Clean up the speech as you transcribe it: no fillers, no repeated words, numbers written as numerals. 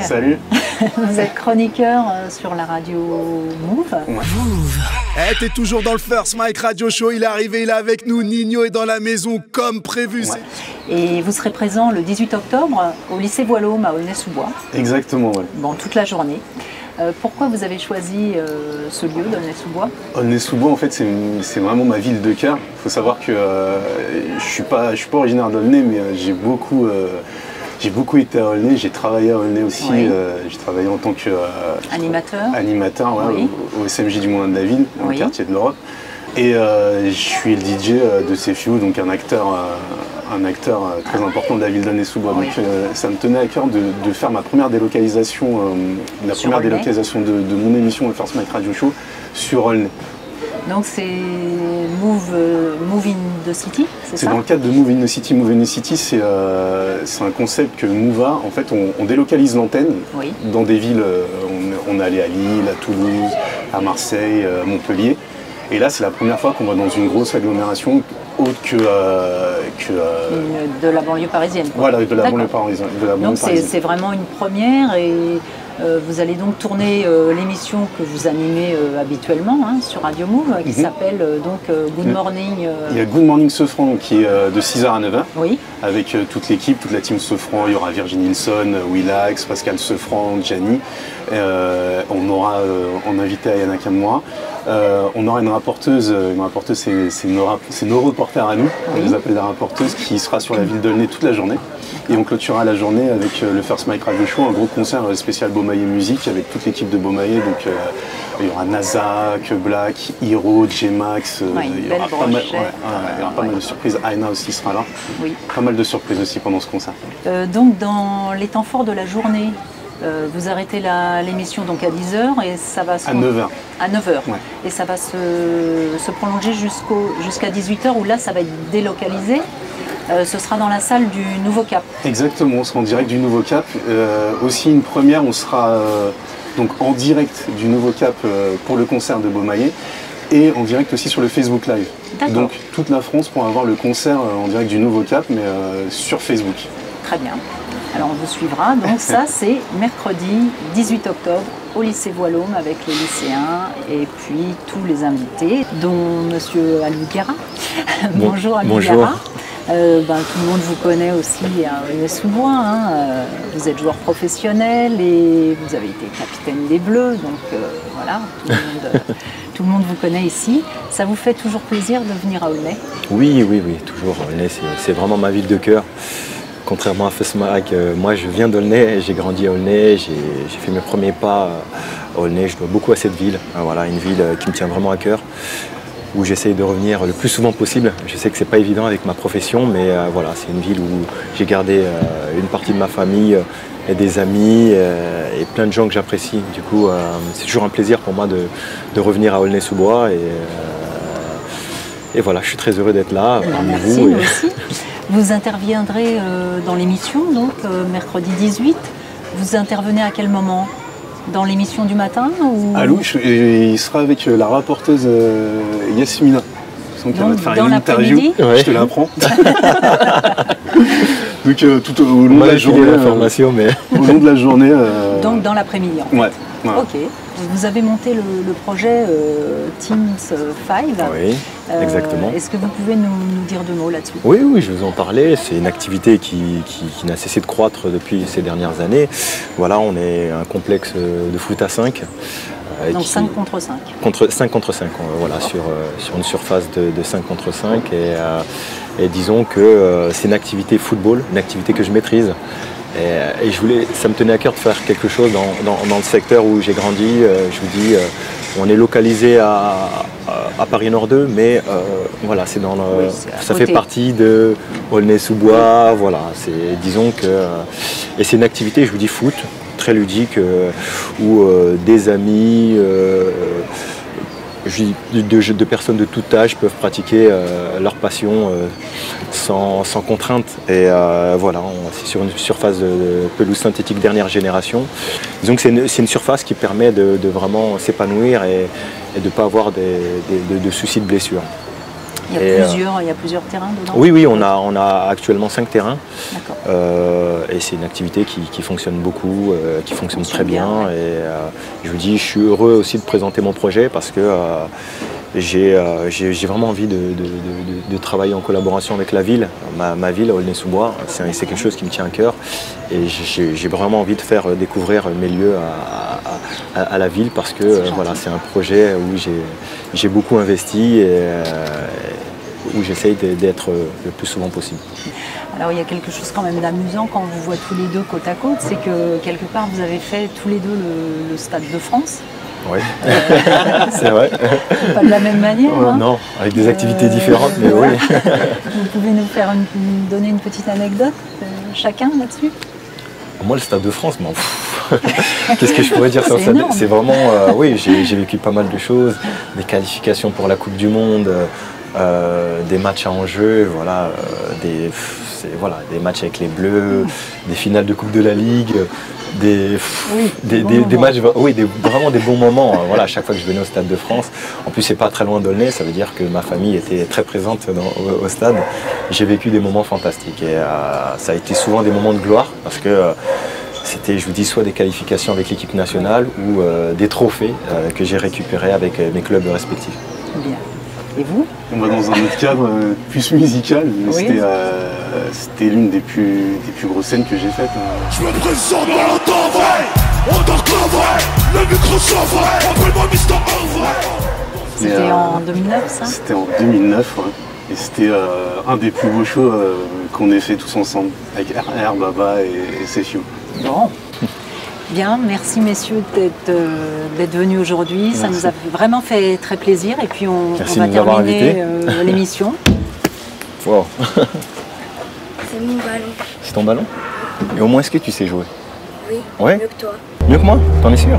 Salut. Vous êtes chroniqueur sur la radio Move. Move. T'es toujours dans le First Mike Radio Show, il est arrivé, il est avec nous, Nino est dans la maison comme prévu. Et vous serez présent le 18 octobre au lycée Voilhomme à Aulnay-sous-Bois. Exactement, ouais. Bon, toute la journée. Pourquoi vous avez choisi ce lieu d'Aulnay-sous-Bois? Aulnay-sous-Bois, en fait, c'est vraiment ma ville de cœur. Il faut savoir que je suis pas originaire d'Aulnay, mais j'ai beaucoup été à Aulnay. J'ai travaillé à Aulnay aussi. Oui. J'ai travaillé en tant que animateur ouais, oui. au SMJ du Moulin de la Ville, dans le quartier de l'Europe. Et je suis le DJ de CFU, donc un acteur très important de la ville d'Aulnay-sous-Bois. Oui. Donc ça me tenait à cœur de faire ma première délocalisation, de mon émission, le First Mike Radio Show, sur Aulnay. Donc c'est Move in the City, c'est ça? C'est dans le cadre de Move in the City. Move in the City, c'est un concept que Move a. En fait, on délocalise l'antenne dans des villes. On est allé à Lille, à Toulouse, à Marseille, Montpellier. Et là, c'est la première fois qu'on va dans une grosse agglomération autre que de la banlieue parisienne. Voilà, de la banlieue parisienne. Donc c'est vraiment une première et vous allez donc tourner l'émission que vous animez habituellement sur Radio Move qui s'appelle Good Morning. Il y a Good Morning Sofran qui est de 6h à 9h avec toute l'équipe, toute la team Sofran. Il y aura Virginie Nilsson, Willax, Pascal Sofran, Gianni. On aura en invité Ayana Kamura. On aura une rapporteuse c'est nos reporters à nous, on les appelle la rapporteuse, qui sera sur la ville d'Aulnay toute la journée. Et on clôturera la journée avec le First Mike Radio Show, un gros concert spécial Beaumaillé Musique avec toute l'équipe de Beaumaillé. Donc il y aura Nazak, Black, Hiro, J-Max, il y aura pas mal de surprises. Aina aussi sera là. Oui. Pas mal de surprises aussi pendant ce concert. Donc dans les temps forts de la journée, vous arrêtez l'émission donc à 10h et ça va à 9h. À 9h. Ouais. Et ça va se prolonger jusqu'à 18h où là ça va être délocalisé. Ce sera dans la salle du Nouveau Cap. Exactement, on sera en direct du Nouveau Cap. Aussi une première, on sera donc en direct du Nouveau Cap pour le concert de Beaumaillé et en direct aussi sur le Facebook Live. Donc toute la France pourra avoir le concert en direct du Nouveau Cap mais sur Facebook. Très bien. Alors on vous suivra, donc ça c'est mercredi 18 octobre au lycée Voilhomme avec les lycéens et puis tous les invités, dont monsieur Alou Guerra. Bonjour Alou Guerra. Tout le monde vous connaît aussi à Aulnay-sous-Bois, vous êtes joueur professionnel et vous avez été capitaine des Bleus, donc voilà, tout le monde vous connaît ici. Ça vous fait toujours plaisir de venir à Aulnay? Oui, toujours. Aulnay, c'est vraiment ma ville de cœur. Contrairement à First Mike, moi je viens d'Aulnay, j'ai grandi à Aulnay, j'ai fait mes premiers pas à Aulnay, je dois beaucoup à cette ville. Voilà, une ville qui me tient vraiment à cœur, où j'essaye de revenir le plus souvent possible. Je sais que c'est pas évident avec ma profession, mais voilà, c'est une ville où j'ai gardé une partie de ma famille et des amis et plein de gens que j'apprécie. Du coup, c'est toujours un plaisir pour moi de revenir à Aulnay-sous-Bois et voilà, je suis très heureux d'être là parmi vous. Merci. Vous interviendrez dans l'émission, donc mercredi 18. Vous intervenez à quel moment? Dans l'émission du matin ou... Alou, il sera avec la rapporteuse Yasmina. Donc elle va te faire une interview, je te l'apprends. Donc tout au long de la journée. Au long de la journée. Donc dans l'après-midi. Ouais. Voilà. Ok. Vous avez monté le projet Teams 5. Oui, exactement. Est-ce que vous pouvez nous dire deux mots là-dessus? Oui, je vais vous en parler. C'est une activité qui n'a cessé de croître depuis ces dernières années. Voilà, on est un complexe de foot à 5. Donc 5 contre 5. 5 contre 5, voilà, sur une surface de 5 contre 5. Et disons que c'est une activité football, une activité que je maîtrise. Et ça me tenait à cœur de faire quelque chose dans le secteur où j'ai grandi. Je vous dis, on est localisé à Paris Nord 2, mais voilà, ça fait partie de Aulnay-sous-Bois. Voilà, disons que et c'est une activité, je vous dis foot, très ludique, où des amis, de personnes de tout âge peuvent pratiquer leur passion sans contrainte. Et voilà, c'est sur une surface de pelouse synthétique dernière génération. Disons que c'est une surface qui permet de vraiment s'épanouir et de ne pas avoir de soucis de blessure. Il y a plusieurs terrains dedans? Oui, on a actuellement 5 terrains. Et c'est une activité qui fonctionne beaucoup, qui fonctionne très bien. Ouais. Et je vous dis, je suis heureux aussi de présenter mon projet parce que j'ai vraiment envie de travailler en collaboration avec la ville. Ma ville, Aulnay-sous-Bois, c'est quelque chose qui me tient à cœur. Et j'ai vraiment envie de faire découvrir mes lieux à la ville parce que voilà, c'est un projet où j'ai beaucoup investi et où j'essaye d'être le plus souvent possible. Alors il y a quelque chose quand même d'amusant quand on vous voit tous les deux côte à côte, c'est que quelque part vous avez fait tous les deux le Stade de France. Oui, c'est vrai. Pas de la même manière. Hein. Non, avec des activités différentes, mais oui. Vous pouvez nous faire donner une petite anecdote chacun là-dessus? Moi, le Stade de France, qu'est-ce que je pourrais dire sur ça? C'est vraiment, oui, j'ai vécu pas mal de choses, des qualifications pour la Coupe du Monde, des matchs à enjeu, voilà, des matchs avec les Bleus, des finales de Coupe de la Ligue, des matchs, oui, vraiment des bons moments. Voilà, à chaque fois que je venais au Stade de France, en plus c'est pas très loin d'Aulnay, ça veut dire que ma famille était très présente au stade. J'ai vécu des moments fantastiques et ça a été souvent des moments de gloire parce que c'était, je vous dis, soit des qualifications avec l'équipe nationale ou des trophées que j'ai récupérés avec mes clubs respectifs. Bien. Et vous? On va dans un autre cadre plus musical, mais oui. C'était l'une des plus grosses scènes que j'ai faites. Je me présente dans la taverne, on dort vrai, le micro s'envoie, appelle-moi Mister Envoy. C'était en 2009 ça? C'était en 2009, ouais. Et c'était un des plus beaux shows qu'on ait fait tous ensemble, avec RR, Baba et Sefio. Bon. Bien, merci messieurs d'être venus aujourd'hui. Ça nous a vraiment fait très plaisir. Et puis on va terminer l'émission. Wow. C'est mon ballon. C'est ton ballon? Et au moins, est-ce que tu sais jouer? Oui, ouais? mieux que toi. Mieux que moi? T'en es sûr?